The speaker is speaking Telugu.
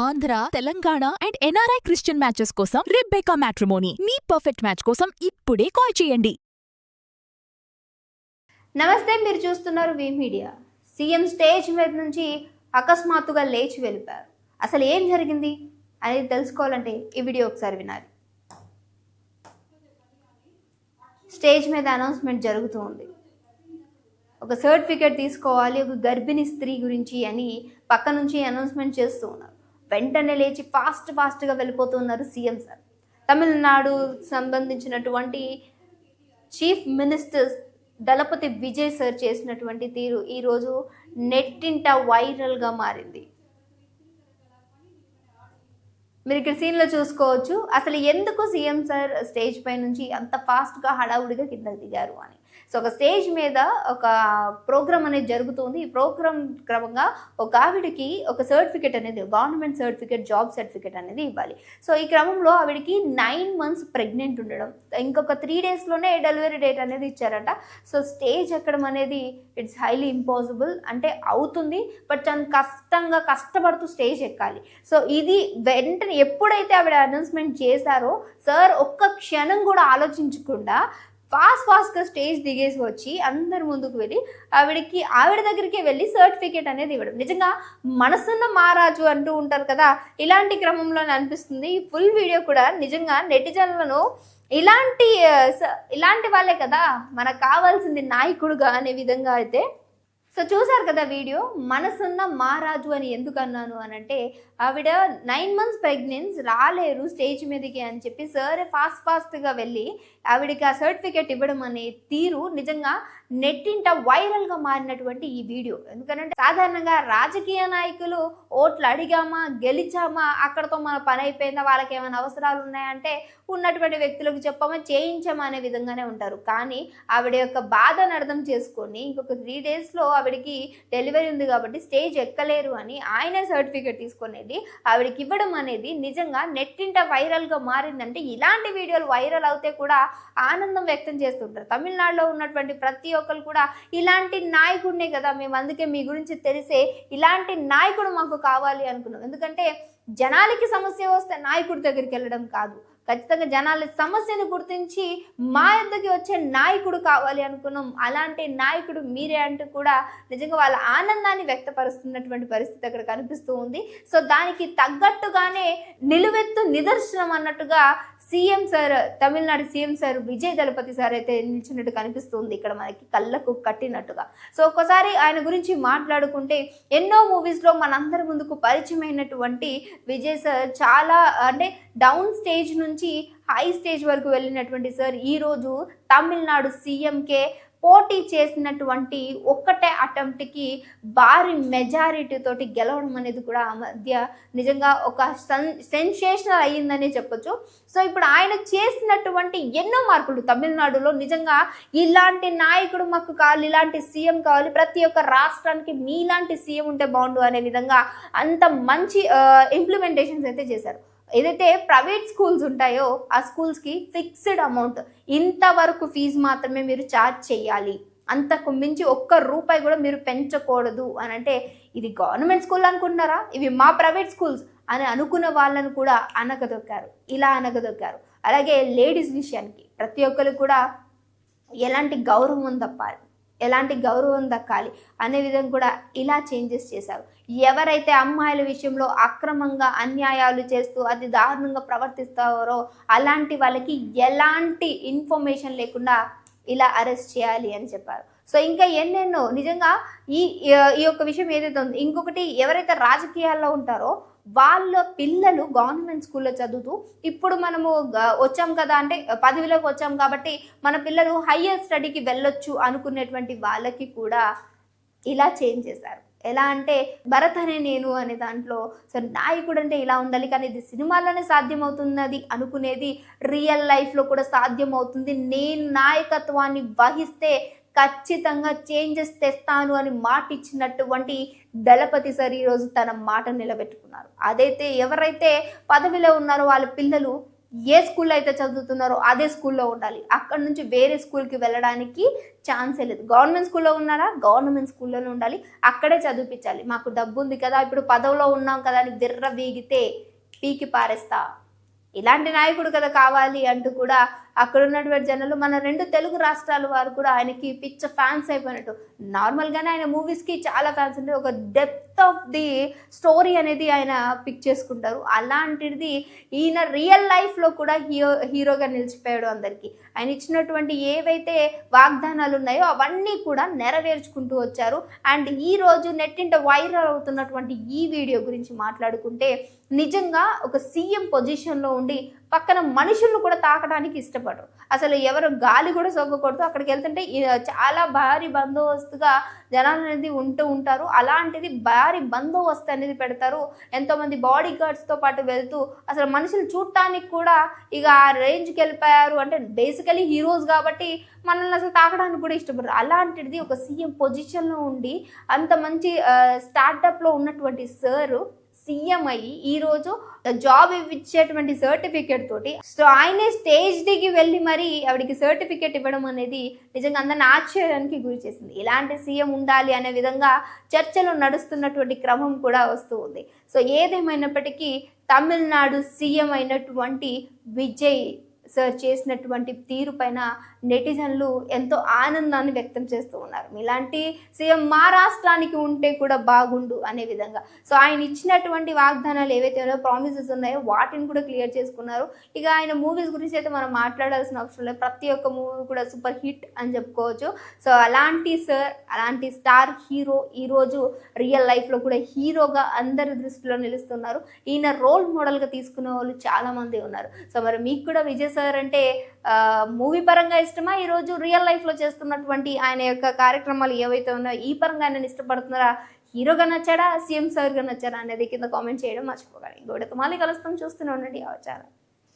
Andhra, Telangana and NRI Christian matches కోసం రిబ్బెకా మ్యాట్రిమోనీ మీ పర్ఫెక్ట్ మ్యాచ్ కోసం ఇప్పుడే కాల్ చేయండి. నమస్తే, మీరు చూస్తున్నారు వి మీడియా. సీఎం స్టేజ్ మీద నుంచి అకస్మాత్తుగా లేచి వెళ్ళిపోయారు. అసలు ఏం జరిగింది అనేది తెలుసుకోవాలంటే ఈ వీడియో ఒకసారి వినాలి. స్టేజ్ మీద అనౌన్స్మెంట్ జరుగుతూ ఉంది. ఒక సర్టిఫికేట్ తీసుకోవాలి ఒక గర్భిణీ స్త్రీ గురించి అని పక్క నుంచి అనౌన్స్మెంట్ చేస్తూ ఉన్నారు. వెంటనే లేచి ఫాస్ట్గా వెళ్ళిపోతున్నారు సీఎం సార్. తమిళనాడు సంబంధించినటువంటి chief minister Thalapathy Vijay sir చేసినటువంటి తీరు ఈరోజు నెట్టింట వైరల్గా మారింది. మీరు ఇక్కడ సీన్లో చూసుకోవచ్చు. అసలు ఎందుకు సీఎం సార్ స్టేజ్ పై నుంచి అంత ఫాస్ట్గా హడావుడిగా కిందకి దిగారు అని. సో ఒక స్టేజ్ మీద ఒక ప్రోగ్రామ్ అనేది జరుగుతుంది. ఈ ప్రోగ్రామ్ క్రమంగా ఒక ఆవిడికి ఒక సర్టిఫికేట్ అనేది గవర్నమెంట్ సర్టిఫికేట్, జాబ్ సర్టిఫికేట్ అనేది ఇవ్వాలి. సో ఈ క్రమంలో ఆవిడికి 9 months ప్రెగ్నెంట్ ఉండడం, ఇంకొక 3 daysలోనే డెలివరీ డేట్ అనేది ఇచ్చారట. సో స్టేజ్ ఎక్కడం అనేది ఇట్స్ హైలీ ఇంపాసిబుల్. అంటే అవుతుంది, బట్ చాలా కష్టపడుతూ స్టేజ్ ఎక్కాలి. సో ఇది వెంటనే ఎప్పుడైతే ఆవిడ అనౌన్స్మెంట్ చేశారో సార్ ఒక్క క్షణం కూడా ఆలోచించకుండా ఫాస్ట్గా స్టేజ్ దిగేసి వచ్చి అందరి ముందుకు వెళ్ళి ఆవిడ దగ్గరికి వెళ్ళి సర్టిఫికేట్ అనేది ఇవ్వడం. నిజంగా మనసున్న మహారాజు అంటూ ఉంటారు కదా, ఇలాంటి క్రమంలో అనిపిస్తుంది. ఈ ఫుల్ వీడియో కూడా నిజంగా నెటిజన్లను ఇలాంటి వాళ్ళే కదా మనకు కావాల్సింది నాయకుడుగా అనే విధంగా అయితే. సో చూసారు కదా వీడియో. మనసున్న మహారాజు అని ఎందుకు అన్నాను అని అంటే, ఆవిడ 9 months ప్రెగ్నెన్స్ రాలేరు స్టేజ్ మీదకి అని చెప్పి సరే ఫాస్ట్గా వెళ్ళి ఆవిడకి ఆ సర్టిఫికేట్ ఇవ్వడం అనే తీరు నిజంగా నెట్టింట వైరల్గా మారినటువంటి ఈ వీడియో. ఎందుకంటే సాధారణంగా రాజకీయ నాయకులు ఓట్లు అడిగామా, గెలిచామా, అక్కడతో మన పని అయిపోయిందా, వాళ్ళకి ఏమైనా అవసరాలు ఉన్నాయంటే ఉన్నటువంటి వ్యక్తులకు చెప్పామా, చేయించామా అనే విధంగానే ఉంటారు. కానీ ఆవిడ యొక్క బాధను అర్థం చేసుకొని ఇంకొక 3 daysలో ఆవిడకి డెలివరీ ఉంది కాబట్టి స్టేజ్ ఎక్కలేరు అని ఆయనే సర్టిఫికేట్ తీసుకునేది ఆవిడకి ఇవ్వడం అనేది నిజంగా నెట్టింట వైరల్గా మారిందంటే, ఇలాంటి వీడియోలు వైరల్ అవుతే కూడా ఆనందం వ్యక్తం చేస్తుంటారు. తమిళనాడులో ఉన్నటువంటి ప్రతి ఒక్కరు కూడా ఇలాంటి నాయకుడినే కదా మేము, అందుకే మీ గురించి తెలిసే ఇలాంటి నాయకుడు మాకు కావాలి అనుకున్నాం. ఎందుకంటే జనాలకి సమస్య వస్తే నాయకుడి దగ్గరికి వెళ్ళడం కాదు, ఖచ్చితంగా జనాల సమస్యను గుర్తించి మా యొద్దకి వచ్చే నాయకుడు కావాలి అనుకున్నాం. అలాంటి నాయకుడు మీరే అంటూ కూడా నిజంగా వాళ్ళ ఆనందాన్ని వ్యక్తపరుస్తున్నటువంటి పరిస్థితి అక్కడ కనిపిస్తూ ఉంది. సో దానికి తగ్గట్టుగానే నిలువెత్తు నిదర్శనం అన్నట్టుగా CM sir, Tamil Nadu CM sir Vijay Thalapathy sir అయితే నిల్చున్నట్టు కనిపిస్తుంది ఇక్కడ మనకి కళ్ళకు కట్టినట్టుగా. సో ఒక్కసారి ఆయన గురించి మాట్లాడుకుంటే, ఎన్నో మూవీస్లో మనందరి ముందుకు పరిచయమైనటువంటి విజయ్ సార్ చాలా అంటే డౌన్ స్టేజ్ నుంచి హై స్టేజ్ వరకు వెళ్ళినటువంటి సార్ ఈరోజు తమిళనాడు సీఎంకే పోటీ చేసినటువంటి ఒక్కటే అటెంప్ట్కి భారీ మెజారిటీ తోటి గెలవడం అనేది కూడా ఆ మధ్య నిజంగా ఒక సెన్సేషనల్ అయ్యిందనే చెప్పొచ్చు. సో ఇప్పుడు ఆయన చేసినటువంటి ఎన్నో మార్పులు తమిళనాడులో నిజంగా ఇలాంటి నాయకుడు మాకు కావాలి, ఇలాంటి సీఎం కావాలి, ప్రతి ఒక్క రాష్ట్రానికి మీలాంటి సీఎం ఉంటే బాగుండు అనే విధంగా అంత మంచి ఇంప్లిమెంటేషన్స్ అయితే చేశారు. ఏదైతే ప్రైవేట్ స్కూల్స్ ఉంటాయో ఆ స్కూల్స్కి ఫిక్స్డ్ అమౌంట్, ఇంతవరకు ఫీజు మాత్రమే మీరు ఛార్జ్ చేయాలి, అంతకు మించి ₹1 కూడా మీరు పెంచకూడదు అని అంటే, ఇది గవర్నమెంట్ స్కూల్ అనుకుంటున్నారా, ఇవి మా ప్రైవేట్ స్కూల్స్ అని అనుకున్న వాళ్ళను కూడా అనగదొక్కారు. అలాగే లేడీస్ విషయానికి ప్రతి ఒక్కరు కూడా ఎలాంటి గౌరవం దక్కాలి అనే విధంగా కూడా ఇలా చేంజెస్ చేశారు. ఎవరైతే అమ్మాయిల విషయంలో అక్రమంగా అన్యాయాలు చేస్తూ అతి దారుణంగా ప్రవర్తిస్తారో అలాంటి వాళ్ళకి ఎలాంటి ఇన్ఫర్మేషన్ లేకుండా ఇలా అరెస్ట్ చేయాలి అని చెప్పారు. సో ఇంకా ఎన్నెన్నో నిజంగా ఈ యొక్క విషయం ఏదైతే ఉంది. ఇంకొకటి, ఎవరైతే రాజకీయాల్లో ఉంటారో వాళ్ళ పిల్లలు గవర్నమెంట్ స్కూల్లో చదువుతూ ఇప్పుడు మనము వచ్చాం కదా అంటే పదవిలోకి వచ్చాం కాబట్టి మన పిల్లలు హయ్యర్ స్టడీకి వెళ్ళొచ్చు అనుకునేటువంటి వాళ్ళకి కూడా ఇలా చేంజ్ చేశారు. ఎలా అంటే భరత్ అనే నేను అనే దాంట్లో సో నాయకుడు అంటే ఇలా ఉండాలి, కానీ ఇది సినిమాలోనే సాధ్యమవుతున్నది అనుకునేది రియల్ లైఫ్లో కూడా సాధ్యమవుతుంది. నేను నాయకత్వాన్ని వహిస్తే ఖచ్చితంగా చేంజెస్ తెస్తాను అని మాట ఇచ్చినటువంటి దళపతి సార్ ఈరోజు తన మాట నిలబెట్టుకున్నారు. ఎవరైతే పదవిలో ఉన్నారో వాళ్ళ పిల్లలు ఏ స్కూల్లో అయితే చదువుతున్నారో అదే స్కూల్లో ఉండాలి, అక్కడ నుంచి వేరే స్కూల్కి వెళ్ళడానికి ఛాన్సే లేదు. గవర్నమెంట్ స్కూల్లో ఉన్నారా, గవర్నమెంట్ స్కూల్లోనే ఉండాలి, అక్కడే చదివిపించాలి. మాకు డబ్బు ఉంది కదా, ఇప్పుడు పదవిలో ఉన్నాం కదా అని దిర్ర వీగితే పీకి పారేస్తా, ఇలాంటి నాయకుడు కదా కావాలి అంటూ కూడా అక్కడ ఉన్నటువంటి జనాలు, మన 2 తెలుగు రాష్ట్రాల వారు కూడా ఆయనకి పిచ్చ ఫ్యాన్స్ అయిపోయినట్టు. నార్మల్గానే ఆయన మూవీస్కి చాలా ఫ్యాన్స్ ఉంటారు, ఒక డెప్త్ ఆఫ్ ది స్టోరీ అనేది ఆయన పిక్ చేసుకుంటారు. అలాంటిది ఈయన రియల్ లైఫ్లో కూడా హీరోగా నిలిచిపోయాడు అందరికీ. ఆయన ఇచ్చినటువంటి ఏవైతే వాగ్దానాలు ఉన్నాయో అవన్నీ కూడా నెరవేర్చుకుంటూ వచ్చారు. అండ్ ఈరోజు నెట్టింట వైరల్ అవుతున్నటువంటి ఈ వీడియో గురించి మాట్లాడుకుంటే, నిజంగా ఒక సీఎం పొజిషన్లో ఉండి పక్కన మనుషులను కూడా తాకడానికి ఇష్టపడరు. అసలు ఎవరు గాలి కూడా సోకకూడదు. అక్కడికి వెళ్తుంటే చాలా భారీ బందోబస్తుగా జనాలు అనేది ఉంటూ ఉంటారు. అలాంటిది భారీ బందోబస్తు అనేది పెడతారు. ఎంతోమంది బాడీ గార్డ్స్తో పాటు వెళ్తూ అసలు మనుషులు చూడటానికి కూడా ఇక ఆ రేంజ్కి వెళ్ళిపోయారు. అంటే బేసికలీ హీరోస్ కాబట్టి మనల్ని అసలు తాకడానికి కూడా ఇష్టపడరు. అలాంటిది ఒక సీఎం పొజిషన్లో ఉండి అంత మంచి స్టార్టప్లో ఉన్నటువంటి సారు సీఎం అయ్యి ఈరోజు జాబ్ ఇచ్చేటువంటి సర్టిఫికేట్ తోటి సో ఆయనే స్టేజ్ దిగి వెళ్ళి మరి ఆవిడికి సర్టిఫికేట్ ఇవ్వడం అనేది నిజంగా అందరిని ఆశ్చర్యానికి గురి చేసింది. ఇలాంటి సీఎం ఉండాలి అనే విధంగా చర్చలు నడుస్తున్నటువంటి క్రమం కూడా వస్తూ ఉంది. సో ఏదేమైనప్పటికీ తమిళనాడు సీఎం అయినటువంటి విజయ్ సార్ చేసినటువంటి తీరు పైన నెటిజన్లు ఎంతో ఆనందాన్ని వ్యక్తం చేస్తూ ఉన్నారు. ఇలాంటి సీఎం మా రాష్ట్రానికి ఉంటే కూడా బాగుండు అనే విధంగా. సో ఆయన ఇచ్చినటువంటి వాగ్దానాలు ఏవైతే ఉన్నాయో, ప్రామిసెస్ ఉన్నాయో వాటిని కూడా క్లియర్ చేసుకున్నారు. ఇక ఆయన మూవీస్ గురించి అయితే మనం మాట్లాడాల్సిన అవసరం లేదు, ప్రతి ఒక్క మూవీ కూడా సూపర్ హిట్ అని చెప్పుకోవచ్చు. సో అలాంటి సార్, అలాంటి స్టార్ హీరో ఈరోజు రియల్ లైఫ్లో కూడా హీరోగా అందరి దృష్టిలో నిలుస్తున్నారు. ఈయన రోల్ మోడల్గా తీసుకునే వాళ్ళు చాలామంది ఉన్నారు. సో మరి మీకు కూడా విజయ్ సార్ అంటే మూవీ పరంగా ఇష్టమా, ఈరోజు రియల్ లైఫ్లో చేస్తున్నటువంటి ఆయన యొక్క కార్యక్రమాలు ఏవైతే ఉన్నాయో ఈ పరంగా ఆయన ఇష్టపడుతున్నారా, హీరోగా నచ్చాడా, సీఎం సార్గా నచ్చారా అనేది కింద కామెంట్ చేయడం మర్చిపోకండి. ఇంకోటితో మళ్ళీ కలుస్తాం, చూస్తూనే ఉండండి అవచారం.